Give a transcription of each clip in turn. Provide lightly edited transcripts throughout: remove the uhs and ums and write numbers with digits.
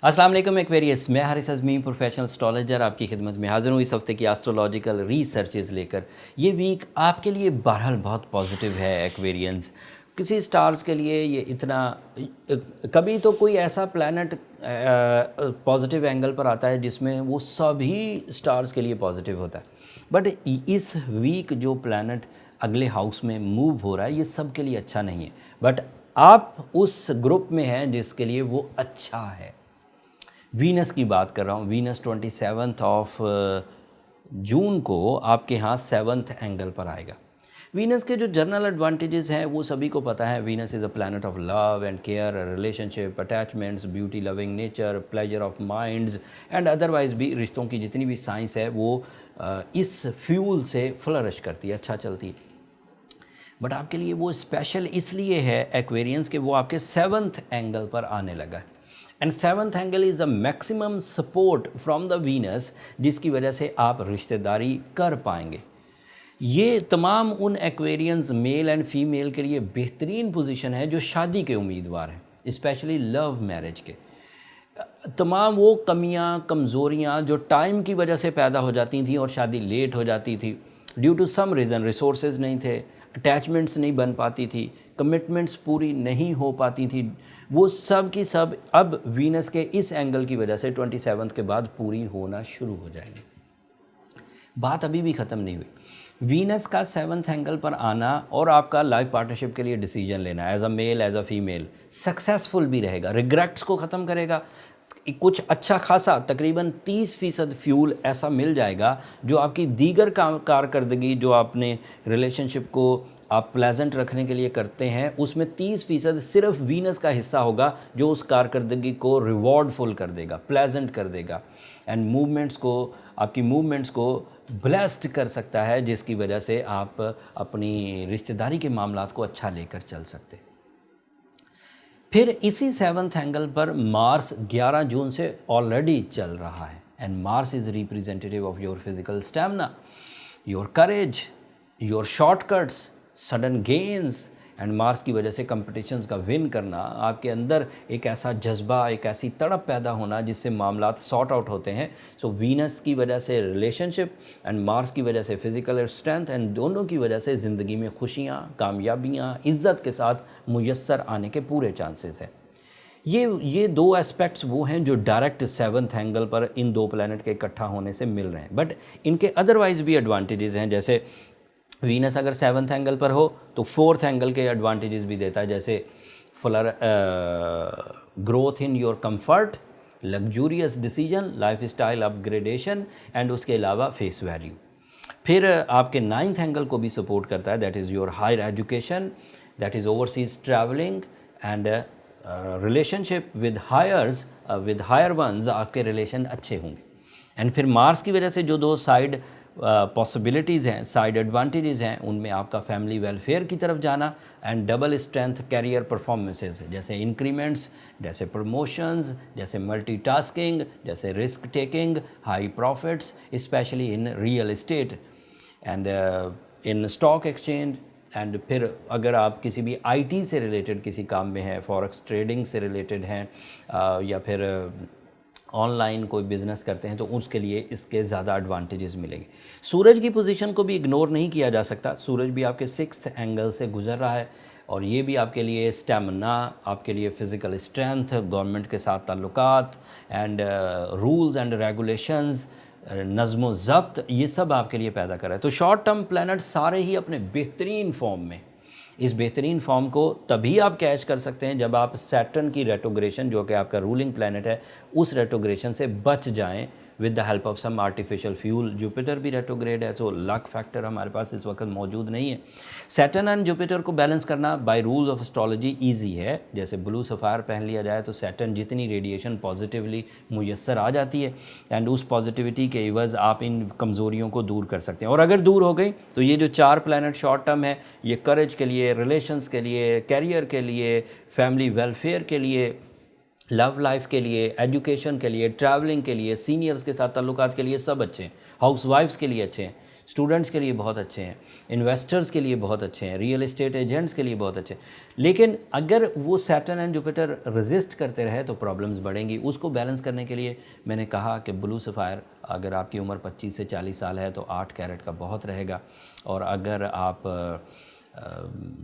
अस्सलाम वालेकुम एक्वेरियस, मैं हारिस अज़मी प्रोफेशनल एस्ट्रोलॉजर आपकी खिदमत में हाज़िर हूँ इस हफ्ते की एस्ट्रोलॉजिकल रिसर्चेज़ लेकर। ये वीक आपके लिए बहरहाल बहुत पॉजिटिव है एक्वेरियंस। किसी स्टार्स के लिए ये इतना कभी तो कोई ऐसा प्लैनेट पॉजिटिव एंगल पर आता है जिसमें वो सभी स्टार्स के लिए पॉजिटिव होता है, बट इस वीक जो प्लैनेट अगले हाउस में मूव हो रहा है ये सब के लिए अच्छा नहीं है, बट आप उस ग्रुप में हैं जिसके लिए वो अच्छा है। वीनस की बात कर रहा हूँ। वीनस 27 ऑफ जून को आपके यहाँ 7th एंगल पर आएगा। वीनस के जो जनरल एडवांटेजेस हैं वो सभी को पता है। Venus is a planet of love and care, relationship, attachments, beauty loving nature, pleasure of minds and otherwise भी रिश्तों की जितनी भी साइंस है वो इस फ्यूल से फ्लरिश करती है, अच्छा चलती है। बट आपके लिए वो स्पेशल इसलिए है एक्वेरियंस के वो आपके 7th एंगल पर आने लगा है। And 7th angle is a maximum support from the Venus, जिसकी वजह से आप रिश्तेदारी कर पाएंगे। ये तमाम उन एक्वेरियंस मेल एंड फीमेल के लिए बेहतरीन पोजीशन है जो शादी के उम्मीदवार हैं, स्पेशली लव मैरिज के। तमाम वो कमियां, कमज़ोरियां जो टाइम की वजह से पैदा हो जाती थी और शादी लेट हो जाती थी, due to some reason, resources नहीं थे, अटैचमेंट्स नहीं बन पाती थी, कमिटमेंट्स पूरी नहीं हो पाती थी, वो सब की सब अब वीनस के इस एंगल की वजह से 27 के बाद पूरी होना शुरू हो जाएगी। बात अभी भी ख़त्म नहीं हुई। वीनस का 7th एंगल पर आना और आपका लाइफ पार्टनरशिप के लिए डिसीजन लेना as a male as a female successful भी रहेगा, रिग्रेट्स को ख़त्म करेगा। कुछ अच्छा खासा तकरीबन 30% फ्यूल ऐसा मिल जाएगा जो आपकी दीगर कारकर्दगी जो आपने रिलेशनशिप को आप प्लेजेंट रखने के लिए करते हैं उसमें 30% सिर्फ वीनस का हिस्सा होगा जो उस कारकर्दगी को रिवॉर्डफुल कर देगा, प्लेजेंट कर देगा एंड मूवमेंट्स को, आपकी मूवमेंट्स को ब्लेस्ड कर सकता है, जिसकी वजह से आप अपनी रिश्तेदारी के मामलात को अच्छा लेकर चल सकते। फिर इसी 7th एंगल पर मार्स 11 जून से ऑलरेडी चल रहा है and Mars is representative of your physical stamina, your courage, your shortcuts, sudden gains and Mars की वजह से कंपटीशंस का विन करना, आपके अंदर एक ऐसा जज्बा, एक ऐसी तड़प पैदा होना जिससे मामलात सॉर्ट आउट होते हैं। सो वीनस की वजह से रिलेशनशिप एंड मार्स की वजह से फिज़िकल स्ट्रेंथ एंड दोनों की वजह से ज़िंदगी में खुशियाँ, कामयाबियाँ इज़्ज़त के साथ मुयस्सर आने के पूरे चांसेस हैं। ये दो एस्पेक्ट्स वो हैं जो डायरेक्ट 7th एंगल पर इन दो प्लैनेट के इकट्ठा होने से मिल रहे हैं, बट इनके अदरवाइज़ भी एडवांटेजेस हैं। जैसे वीनस अगर 7th एंगल पर हो तो 4th एंगल के एडवांटेजेस भी देता है, जैसे growth in your comfort, luxurious decision, life style upgradation and उसके अलावा फेस वैल्यू। फिर आपके 9th एंगल को भी सपोर्ट करता है, that is your higher education, that is overseas travelling and relationship with higher ones, आपके रिलेशन अच्छे होंगे। एंड फिर मार्स की वजह से जो दो साइड पॉसिबिलिटीज़ हैं, साइड एडवांटेजेस हैं, उनमें आपका फैमिली वेलफेयर की तरफ जाना and double strength career performances, जैसे इंक्रीमेंट्स, जैसे प्रमोशंस, जैसे मल्टीटास्किंग, जैसे risk taking, high profits specially in real estate and in stock exchange. And फिर अगर आप किसी भी आईटी से रिलेटेड किसी काम में हैं, फॉरेक्स ट्रेडिंग से रिलेटेड हैं या फिर ऑनलाइन कोई बिज़नेस करते हैं तो उसके लिए इसके ज़्यादा एडवांटेजेस मिलेंगे। सूरज की पोजीशन को भी इग्नोर नहीं किया जा सकता। सूरज भी आपके 6th एंगल से गुजर रहा है और ये भी आपके लिए स्टेमिना, आपके लिए फ़िज़िकल स्ट्रेंथ, गवर्नमेंट के साथ ताल्लुकात एंड रूल्स एंड रेगुलेशंस, नज़्म ज़ब्त, ये सब आपके लिए पैदा कर रहा है। तो शॉर्ट टर्म प्लैनेट सारे ही अपने बेहतरीन फॉर्म में, इस बेहतरीन फॉर्म को तभी आप कैच कर सकते हैं जब आप सैटर्न की रेट्रोग्रेशन, जो कि आपका रूलिंग प्लैनेट है, उस रेट्रोग्रेशन से बच जाएं with the help of some artificial fuel. Jupiter भी रेट्रोग्रेड है, तो लक फैक्टर हमारे पास इस वक्त मौजूद नहीं है। सैटर्न एंड जुपिटर को बैलेंस करना by rules of astrology easy है। जैसे ब्लू सफ़ायर पहन लिया जाए तो सैटर्न जितनी रेडिएशन पॉजिटिवली मुयस्सर आ जाती है एंड उस पॉजिटिविटी के एवज़ आप इन कमज़ोरियों को दूर कर सकते हैं। और अगर दूर हो गई तो ये जो 4 प्लैनेट शॉर्ट टर्म है, ये करेज के लिए, रिलेशंस के लिए, कैरियर के लिए, फैमिली वेलफेयर के लिए, लव लाइफ के लिए, एजुकेशन के लिए, ट्रैवलिंग के लिए, सीनियर्स के साथ ताल्लुकात के लिए सब अच्छे हैं, हाउस वाइफ्स के लिए अच्छे हैं। स्टूडेंट्स के लिए बहुत अच्छे हैं, इन्वेस्टर्स के लिए बहुत अच्छे हैं, रियल एस्टेट एजेंट्स के लिए बहुत अच्छे हैं। लेकिन अगर वो सैटर्न एंड जुपिटर रेजिस्ट करते रहे तो प्रॉब्लम्स बढ़ेंगी। उसको बैलेंस करने के लिए मैंने कहा कि ब्लू सफ़ायर, अगर आपकी उम्र 25 से 40 साल है तो 8 कैरेट का बहुत रहेगा, और अगर आप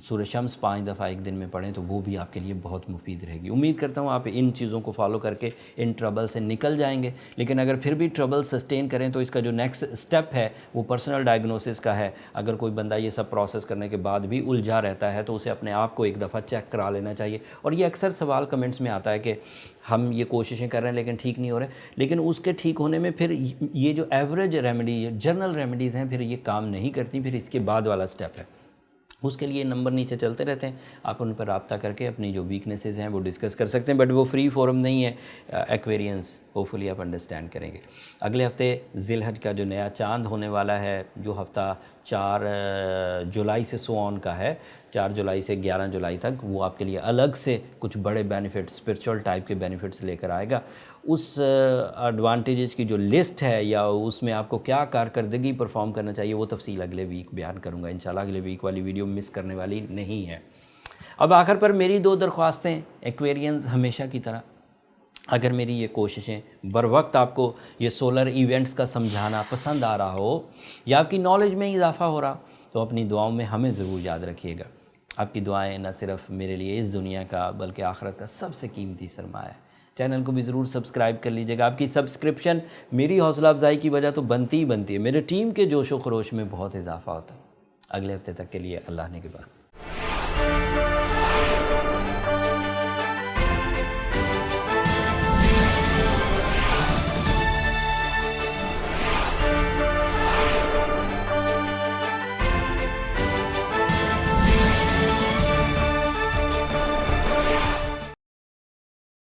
सूर्य शम्स 5 दफ़ा एक दिन में पढ़ें तो वो भी आपके लिए बहुत मुफीद रहेगी। उम्मीद करता हूँ आप इन चीज़ों को फॉलो करके इन ट्रबल से निकल जाएंगे। लेकिन अगर फिर भी ट्रबल सस्टेन करें तो इसका जो नेक्स्ट स्टेप है वो पर्सनल डायग्नोसिस का है। अगर कोई बंदा ये सब प्रोसेस करने के बाद भी उलझा रहता है तो उसे अपने आप को एक दफ़ा चेक करा लेना चाहिए। और ये अक्सर सवाल कमेंट्स में आता है कि हम ये कोशिशें कर रहे हैं लेकिन ठीक नहीं हो रहे, लेकिन उसके ठीक होने में फिर ये जो एवरेज रेमेडी, जर्नल रेमेडीज़ हैं, फिर ये काम नहीं करती। फिर इसके बाद वाला स्टेप है, उसके लिए नंबर नीचे चलते रहते हैं, आप उन पर रब्ता करके अपनी जो वीकनेसेस हैं वो डिस्कस कर सकते हैं। बट वो फ्री फोरम नहीं है एक्वेरियंस, होपफुली आप अंडरस्टैंड करेंगे। अगले हफ्ते ज़िलहज का जो नया चांद होने वाला है, जो हफ्ता 4 जुलाई से सो ऑन का है, 4 जुलाई से 11 जुलाई तक, वो आपके लिए अलग से कुछ बड़े बेनिफिट्स, स्पिरिचुअल टाइप के बेनिफिट्स लेकर आएगा। उस एडवांटेजेस की जो लिस्ट है या उसमें आपको क्या कारकर्दगी परफॉर्म करना चाहिए वो तफसील अगले वीक बयान करूंगा इंशाल्लाह। अगले वीक वाली वीडियो मिस करने वाली नहीं है। अब आखिर पर मेरी 2 दरख्वास्तें एक्वेरियंस, हमेशा की तरह अगर मेरी ये कोशिशें बर वक्त आपको ये सोलर इवेंट्स का समझाना पसंद आ रहा हो या आपकी नॉलेज में इजाफा हो रहा तो अपनी दुआओं में हमें ज़रूर याद रखिएगा। आपकी दुआएं न सिर्फ मेरे लिए इस दुनिया का बल्कि आखिरत का सबसे कीमती सरमाया है। चैनल को भी ज़रूर सब्सक्राइब कर लीजिएगा। आपकी सब्सक्रिप्शन मेरी हौसला अफजाई की वजह तो बनती ही बनती है, मेरे टीम के जोश व खरोश में बहुत इजाफा होता है। अगले हफ्ते तक के लिए अल्लाह ने के बाद।